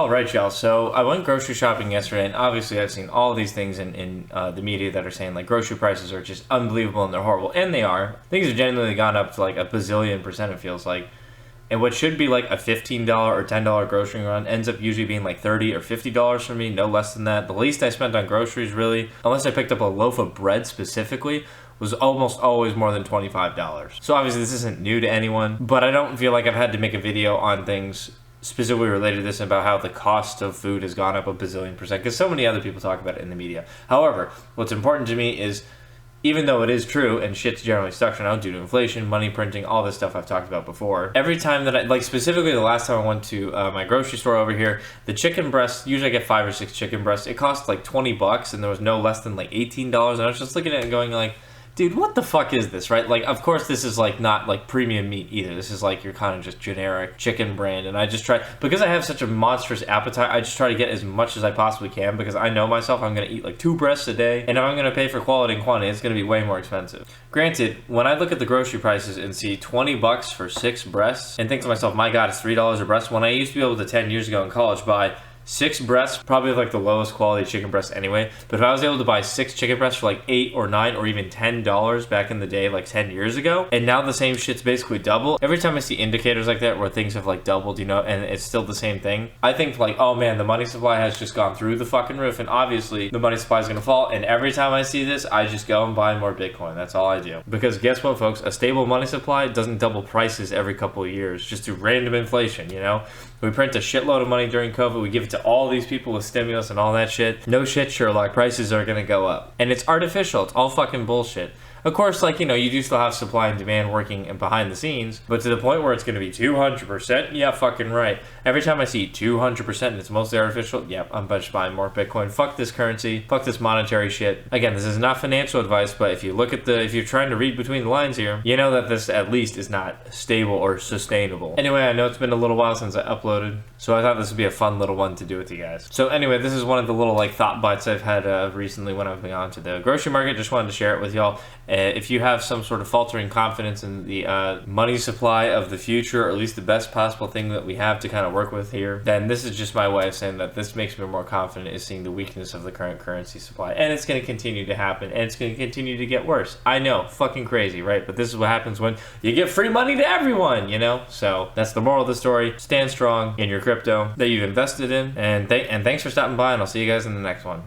All right, y'all. So I went grocery shopping yesterday, and obviously I've seen all these things in the media that are saying like grocery prices are just unbelievable and they're horrible, and they are. Things have genuinely gone up to like a bazillion%. It feels like, and what should be like a $15 or $10 grocery run ends up usually being like $30 or $50 for me, no less than that. The least I spent on groceries, really, unless I picked up a loaf of bread specifically, was almost always more than $25. So obviously this isn't new to anyone, but I don't feel like I've had to make a video on things specifically related to this about how the cost of food has gone up a bazillion%, because so many other people talk about it in the media. However, what's important to me is, even though it is true and shit's generally stuck right now due to inflation, money printing, all this stuff I've talked about before, every time that like specifically the last time I went to my grocery store over here, the chicken breast, usually I get 5 or 6 chicken breasts, it cost like $20 and there was no less than like $18, and I was just looking at it and going like, dude, what the fuck is this, right? Like, of course, this is like not like premium meat either. This is like your kind of just generic chicken brand. And I just try, because I have such a monstrous appetite, I just try to get as much as I possibly can, because I know myself I'm going to eat like 2 breasts a day. And if I'm going to pay for quality and quantity, it's going to be way more expensive. Granted, when I look at the grocery prices and see $20 for 6 breasts and think to myself, my God, it's $3 a breast, when I used to be able to 10 years ago in college buy 6 breasts, probably like the lowest quality chicken breast anyway, but if I was able to buy 6 chicken breasts for like $8 or $9 or even $10 back in the day, like 10 years ago, and now the same shit's basically double. Every time I see indicators like that where things have like doubled, you know, and it's still the same thing, I think like, oh man, the money supply has just gone through the fucking roof, and obviously the money supply is gonna fall, and every time I see this, I just go and buy more Bitcoin. That's all I do. Because guess what, folks? A stable money supply doesn't double prices every couple of years, just through random inflation, you know? We print a shitload of money during COVID, we give it to all these people with stimulus and all that shit. No shit, Sherlock, prices are gonna go up. And it's artificial, it's all fucking bullshit. Of course, like, you know, you do still have supply and demand working behind the scenes, but to the point where it's going to be 200%, yeah, fucking right. Every time I see 200% and it's mostly artificial, yep, I'm just buying more Bitcoin. Fuck this currency, fuck this monetary shit. Again, this is not financial advice, but if you look at if you're trying to read between the lines here, you know that this at least is not stable or sustainable. Anyway, I know it's been a little while since I uploaded, so I thought this would be a fun little one to do with you guys. So anyway, this is one of the little like thought bites I've had recently when I've been on to the grocery market. Just wanted to share it with y'all. If you have some sort of faltering confidence in the money supply of the future, or at least the best possible thing that we have to kind of work with here, then this is just my way of saying that this makes me more confident, is seeing the weakness of the current currency supply. And it's going to continue to happen, and it's going to continue to get worse. I know, fucking crazy, right? But this is what happens when you give free money to everyone, you know? So that's the moral of the story. Stand strong in your crypto that you've invested in, and thanks for stopping by, and I'll see you guys in the next one.